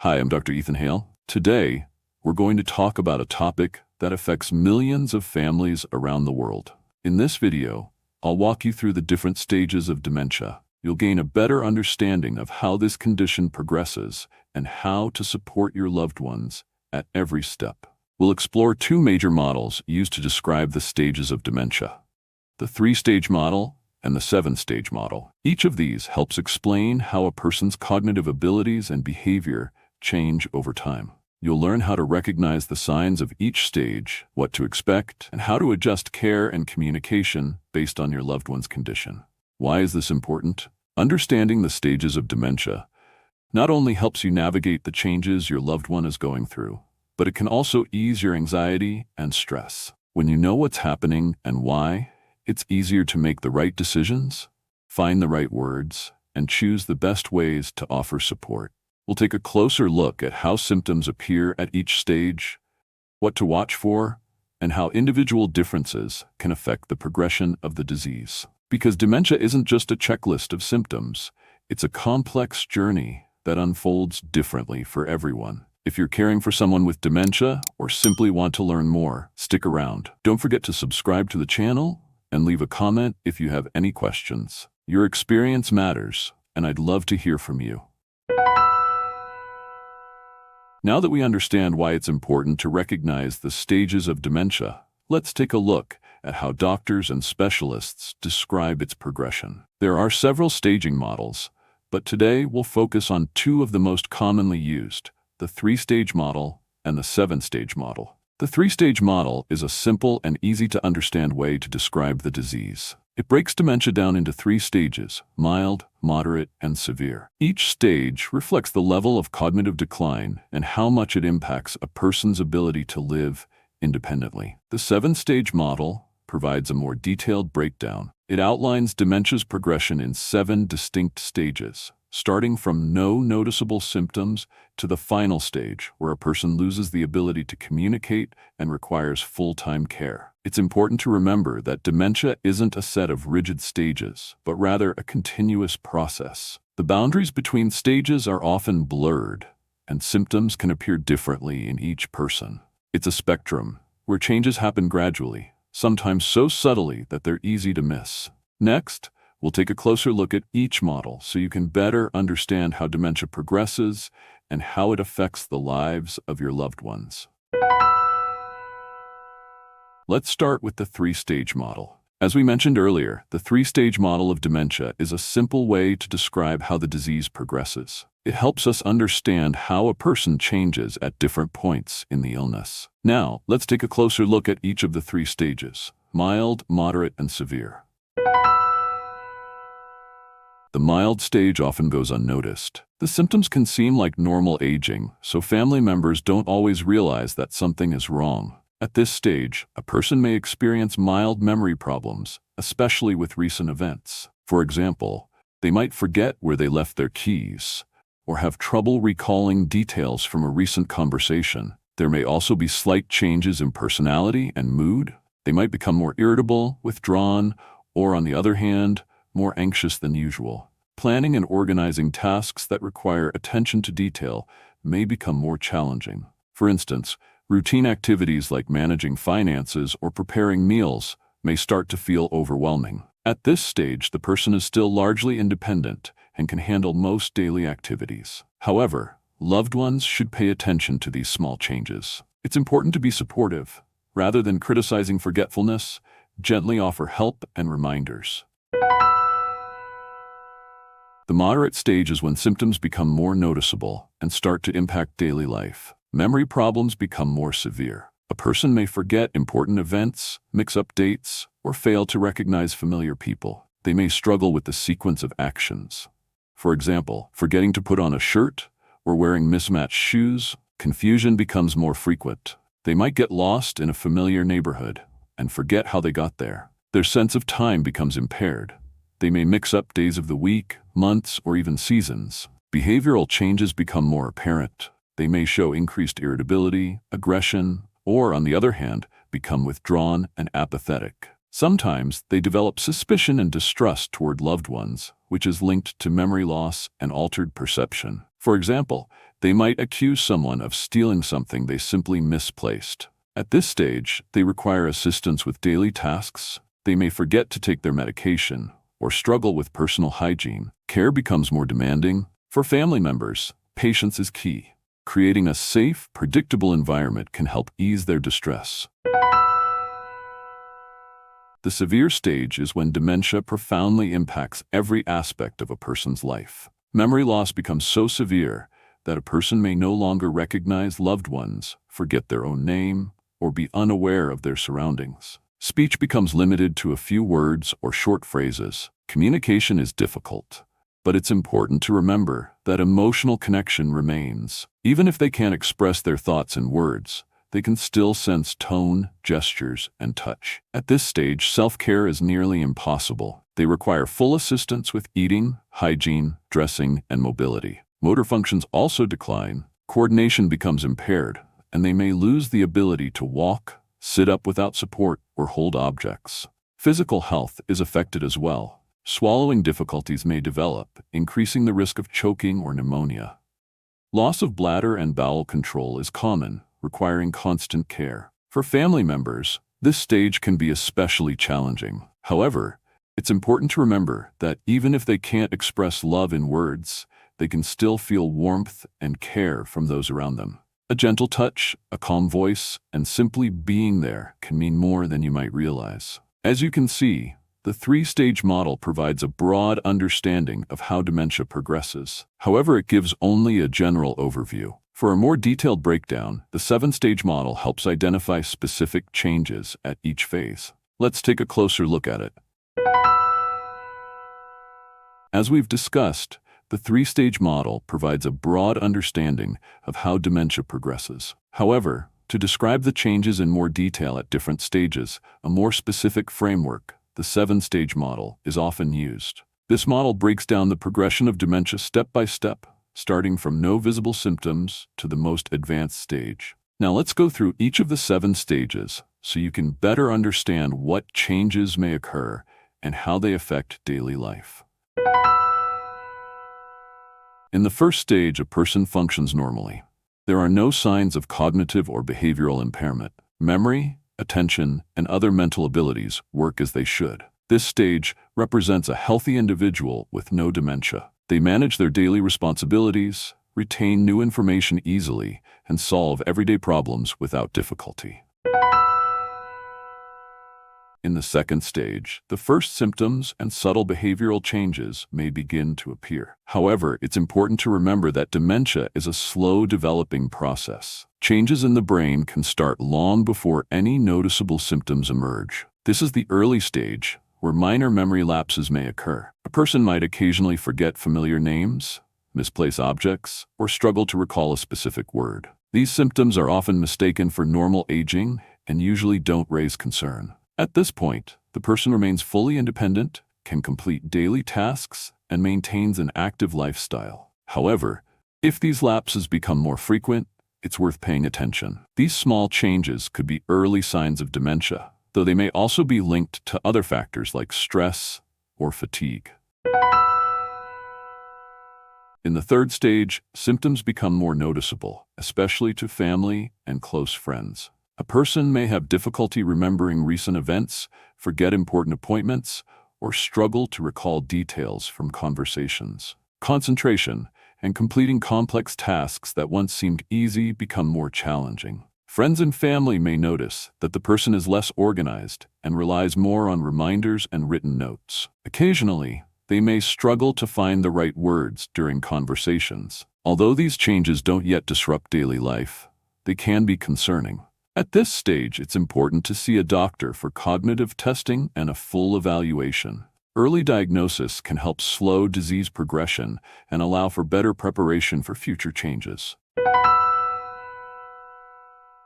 Hi, I'm Dr. Ethan Hale. Today, we're going to talk about a topic that affects millions of families around the world. In this video, I'll walk you through the different stages of dementia. You'll gain a better understanding of how this condition progresses and how to support your loved ones at every step. We'll explore two major models used to describe the stages of dementia: the 3-stage model and the 7-stage model. Each of these helps explain how a person's cognitive abilities and behavior change over time. You'll learn how to recognize the signs of each stage, what to expect, and how to adjust care and communication based on your loved one's condition. Why is this important? Understanding the stages of dementia not only helps you navigate the changes your loved one is going through, but it can also ease your anxiety and stress. When you know what's happening and why, it's easier to make the right decisions, find the right words, and choose the best ways to offer support. We'll take a closer look at how symptoms appear at each stage, what to watch for, and how individual differences can affect the progression of the disease. Because dementia isn't just a checklist of symptoms, it's a complex journey that unfolds differently for everyone. If you're caring for someone with dementia or simply want to learn more, stick around. Don't forget to subscribe to the channel and leave a comment if you have any questions. Your experience matters, and I'd love to hear from you. Now that we understand why it's important to recognize the stages of dementia, let's take a look at how doctors and specialists describe its progression. There are several staging models, but today we'll focus on two of the most commonly used: the 3-stage model and the 7-stage model. The 3-stage model is a simple and easy-to-understand way to describe the disease. It breaks dementia down into 3 stages: mild, moderate, and severe. Each stage reflects the level of cognitive decline and how much it impacts a person's ability to live independently. The 7-stage model provides a more detailed breakdown. It outlines dementia's progression in 7 distinct stages, starting from no noticeable symptoms to the final stage, where a person loses the ability to communicate and requires full-time care. It's important to remember that dementia isn't a set of rigid stages, but rather a continuous process. The boundaries between stages are often blurred, and symptoms can appear differently in each person. It's a spectrum, where changes happen gradually, sometimes so subtly that they're easy to miss. Next, we'll take a closer look at each model so you can better understand how dementia progresses and how it affects the lives of your loved ones. Let's start with the 3-stage model. As we mentioned earlier, the 3-stage model of dementia is a simple way to describe how the disease progresses. It helps us understand how a person changes at different points in the illness. Now, let's take a closer look at each of the 3 stages: mild, moderate, and severe. The mild stage often goes unnoticed. The symptoms can seem like normal aging, so family members don't always realize that something is wrong. At this stage, a person may experience mild memory problems, especially with recent events. For example, they might forget where they left their keys, or have trouble recalling details from a recent conversation. There may also be slight changes in personality and mood. They might become more irritable, withdrawn, or on the other hand, more anxious than usual. Planning and organizing tasks that require attention to detail may become more challenging. For instance, routine activities like managing finances or preparing meals may start to feel overwhelming. At this stage, the person is still largely independent and can handle most daily activities. However, loved ones should pay attention to these small changes. It's important to be supportive. Rather than criticizing forgetfulness, gently offer help and reminders. The moderate stage is when symptoms become more noticeable and start to impact daily life. Memory problems become more severe. A person may forget important events, mix up dates, or fail to recognize familiar people. They may struggle with the sequence of actions. For example, forgetting to put on a shirt or wearing mismatched shoes. Confusion becomes more frequent. They might get lost in a familiar neighborhood and forget how they got there. Their sense of time becomes impaired. They may mix up days of the week, months, or even seasons. Behavioral changes become more apparent. They may show increased irritability, aggression, or, on the other hand, become withdrawn and apathetic. Sometimes they develop suspicion and distrust toward loved ones, which is linked to memory loss and altered perception. For example, They might accuse someone of stealing something they simply misplaced. At this stage, they require assistance with daily tasks. They may forget to take their medication or struggle with personal hygiene. Care becomes more demanding. For family members, patience is key. Creating a safe, predictable environment can help ease their distress. The severe stage is when dementia profoundly impacts every aspect of a person's life. Memory loss becomes so severe that a person may no longer recognize loved ones, forget their own name, or be unaware of their surroundings. Speech becomes limited to a few words or short phrases. Communication is difficult, but it's important to remember that emotional connection remains. Even if they can't express their thoughts in words, they can still sense tone, gestures, and touch. At this stage, self-care is nearly impossible. They require full assistance with eating, hygiene, dressing, and mobility. Motor functions also decline, coordination becomes impaired, and they may lose the ability to walk, sit up without support, or hold objects. Physical health is affected as well. Swallowing difficulties may develop, increasing the risk of choking or pneumonia. Loss of bladder and bowel control is common, requiring constant care. For family members, this stage can be especially challenging. However, it's important to remember that even if they can't express love in words, they can still feel warmth and care from those around them. A gentle touch, a calm voice, and simply being there can mean more than you might realize. As you can see, the three-stage model provides a broad understanding of how dementia progresses. However, it gives only a general overview. For a more detailed breakdown, the seven-stage model helps identify specific changes at each phase. Let's take a closer look at it. As we've discussed, the three-stage model provides a broad understanding of how dementia progresses. However, to describe the changes in more detail at different stages, a more specific framework, the seven-stage model, is often used. This model breaks down the progression of dementia step by step, starting from no visible symptoms to the most advanced stage. Now let's go through each of the 7 stages so you can better understand what changes may occur and how they affect daily life. In the first stage, a person functions normally. There are no signs of cognitive or behavioral impairment. Memory, attention, and other mental abilities work as they should. This stage represents a healthy individual with no dementia. They manage their daily responsibilities, retain new information easily, and solve everyday problems without difficulty. In the second stage, the first symptoms and subtle behavioral changes may begin to appear. However, it's important to remember that dementia is a slow-developing process. Changes in the brain can start long before any noticeable symptoms emerge. This is the early stage, where minor memory lapses may occur. A person might occasionally forget familiar names, misplace objects, or struggle to recall a specific word. These symptoms are often mistaken for normal aging and usually don't raise concern. At this point, the person remains fully independent, can complete daily tasks, and maintains an active lifestyle. However, if these lapses become more frequent, it's worth paying attention. These small changes could be early signs of dementia, though they may also be linked to other factors like stress or fatigue. In the third stage, symptoms become more noticeable, especially to family and close friends. A person may have difficulty remembering recent events, forget important appointments, or struggle to recall details from conversations. Concentration and completing complex tasks that once seemed easy become more challenging. Friends and family may notice that the person is less organized and relies more on reminders and written notes. Occasionally, they may struggle to find the right words during conversations. Although these changes don't yet disrupt daily life, they can be concerning. At this stage, it's important to see a doctor for cognitive testing and a full evaluation. Early diagnosis can help slow disease progression and allow for better preparation for future changes.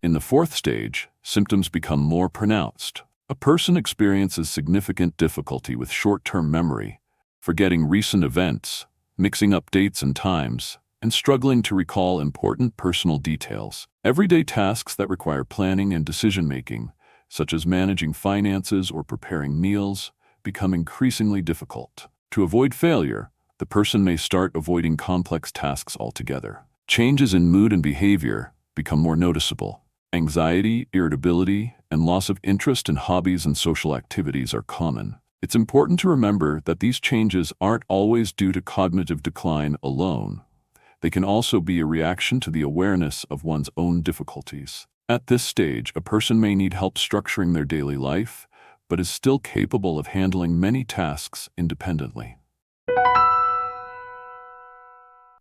In the fourth stage, symptoms become more pronounced. A person experiences significant difficulty with short-term memory, forgetting recent events, mixing up dates and times, and struggling to recall important personal details. Everyday tasks that require planning and decision-making, such as managing finances or preparing meals, become increasingly difficult. To avoid failure, the person may start avoiding complex tasks altogether. Changes in mood and behavior become more noticeable. Anxiety, irritability, and loss of interest in hobbies and social activities are common. It's important to remember that these changes aren't always due to cognitive decline alone. They can also be a reaction to the awareness of one's own difficulties. At this stage, a person may need help structuring their daily life, but is still capable of handling many tasks independently.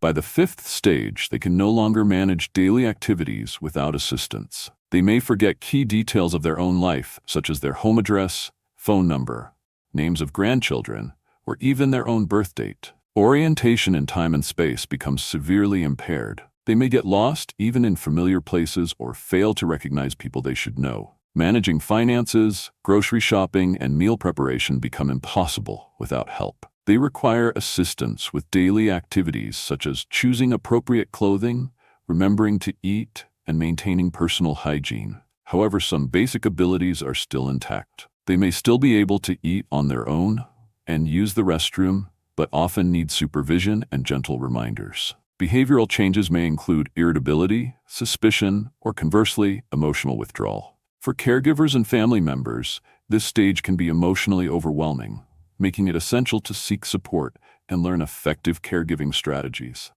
By the fifth stage, they can no longer manage daily activities without assistance. They may forget key details of their own life, such as their home address, phone number, names of grandchildren, or even their own birth date. Orientation in time and space becomes severely impaired. They may get lost even in familiar places or fail to recognize people they should know. Managing finances, grocery shopping, and meal preparation become impossible without help. They require assistance with daily activities such as choosing appropriate clothing, remembering to eat, and maintaining personal hygiene. However, some basic abilities are still intact. They may still be able to eat on their own and use the restroom, but often need supervision and gentle reminders. Behavioral changes may include irritability, suspicion, or conversely, emotional withdrawal. For caregivers and family members, this stage can be emotionally overwhelming, making it essential to seek support and learn effective caregiving strategies.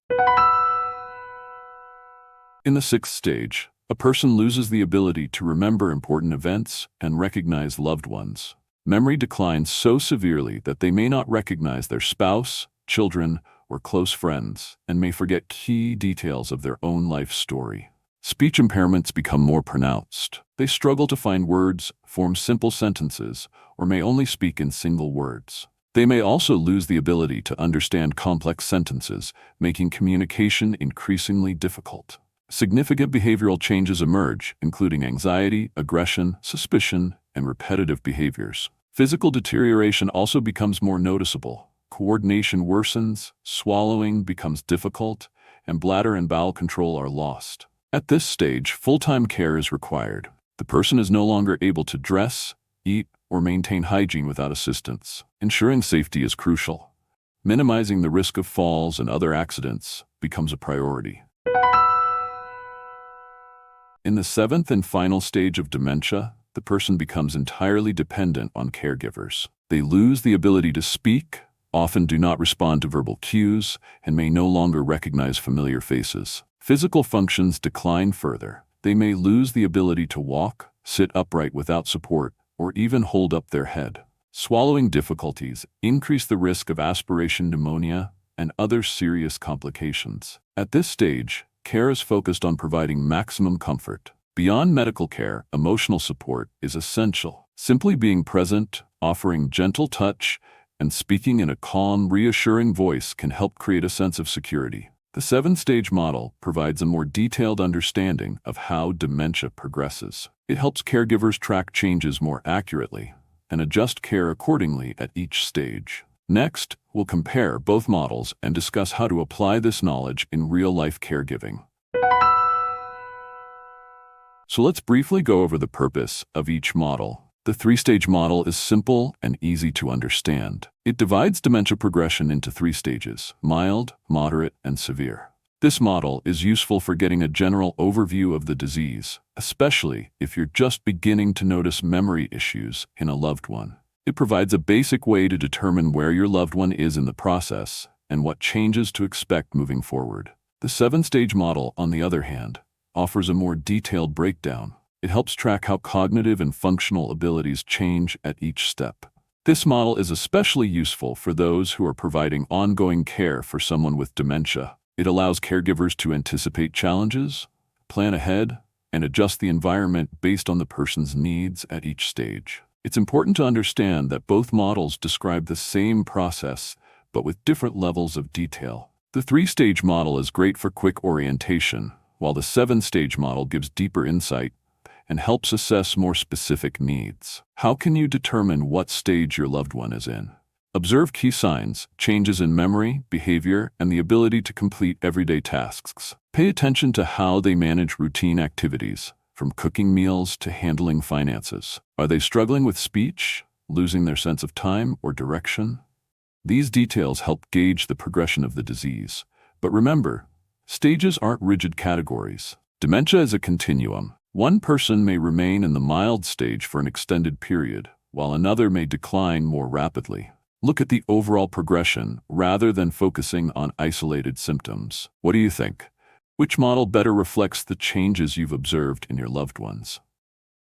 In the sixth stage, a person loses the ability to remember important events and recognize loved ones. Memory declines so severely that they may not recognize their spouse, children, or close friends, and may forget key details of their own life story. Speech impairments become more pronounced. They struggle to find words, form simple sentences, or may only speak in single words. They may also lose the ability to understand complex sentences, making communication increasingly difficult. Significant behavioral changes emerge, including anxiety, aggression, suspicion, and repetitive behaviors. Physical deterioration also becomes more noticeable. Coordination worsens, swallowing becomes difficult, and bladder and bowel control are lost. At this stage, full-time care is required. The person is no longer able to dress, eat, or maintain hygiene without assistance. Ensuring safety is crucial. Minimizing the risk of falls and other accidents becomes a priority. In the seventh and final stage of dementia, the person becomes entirely dependent on caregivers. They lose the ability to speak, often do not respond to verbal cues, and may no longer recognize familiar faces. Physical functions decline further. They may lose the ability to walk, sit upright without support, or even hold up their head. Swallowing difficulties increase the risk of aspiration pneumonia and other serious complications. At this stage, care is focused on providing maximum comfort. Beyond medical care, emotional support is essential. Simply being present, offering gentle touch, and speaking in a calm, reassuring voice can help create a sense of security. The seven-stage model provides a more detailed understanding of how dementia progresses. It helps caregivers track changes more accurately and adjust care accordingly at each stage. Next, we'll compare both models and discuss how to apply this knowledge in real-life caregiving. So let's briefly go over the purpose of each model. The three-stage model is simple and easy to understand. It divides dementia progression into 3 stages: mild, moderate, and severe. This model is useful for getting a general overview of the disease, especially if you're just beginning to notice memory issues in a loved one. It provides a basic way to determine where your loved one is in the process and what changes to expect moving forward. The 7-stage model, on the other hand, offers a more detailed breakdown. It helps track how cognitive and functional abilities change at each step. This model is especially useful for those who are providing ongoing care for someone with dementia. It allows caregivers to anticipate challenges, plan ahead, and adjust the environment based on the person's needs at each stage. It's important to understand that both models describe the same process, but with different levels of detail. The 3-stage model is great for quick orientation, while the 7-stage model gives deeper insight and helps assess more specific needs. How can you determine what stage your loved one is in? Observe key signs, changes in memory, behavior, and the ability to complete everyday tasks. Pay attention to how they manage routine activities, from cooking meals to handling finances. Are they struggling with speech, losing their sense of time or direction? These details help gauge the progression of the disease. But remember, Stages aren't rigid categories. Dementia is a continuum. One person may remain in the mild stage for an extended period, while another may decline more rapidly. Look at the overall progression rather than focusing on isolated symptoms. What do you think? Which model better reflects the changes you've observed in your loved ones?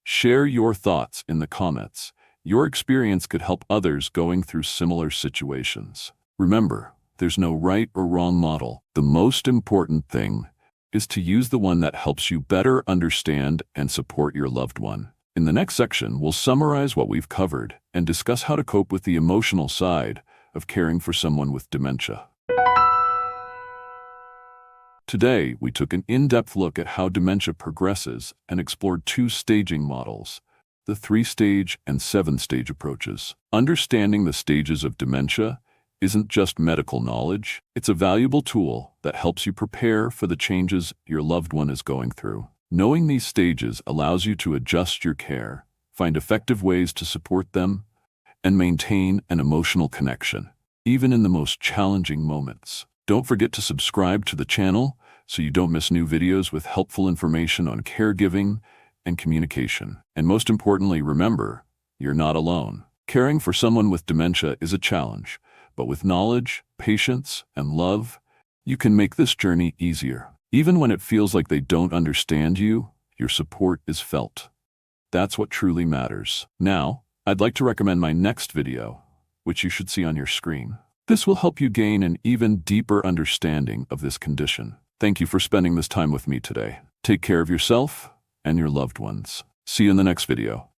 Share your thoughts in the comments. Your experience could help others going through similar situations. Remember, there's no right or wrong model. The most important thing is to use the one that helps you better understand and support your loved one. In the next section, we'll summarize what we've covered and discuss how to cope with the emotional side of caring for someone with dementia. Today, we took an in-depth look at how dementia progresses and explored two staging models, the 3-stage and 7-stage approaches. Understanding the stages of dementia isn't just medical knowledge, it's a valuable tool that helps you prepare for the changes your loved one is going through. Knowing these stages allows you to adjust your care, find effective ways to support them, and maintain an emotional connection, even in the most challenging moments. Don't forget to subscribe to the channel so you don't miss new videos with helpful information on caregiving and communication. And most importantly, remember, you're not alone. Caring for someone with dementia is a challenge, but with knowledge, patience, and love, you can make this journey easier. Even when it feels like they don't understand you, your support is felt. That's what truly matters. Now, I'd like to recommend my next video, which you should see on your screen. This will help you gain an even deeper understanding of this condition. Thank you for spending this time with me today. Take care of yourself and your loved ones. See you in the next video.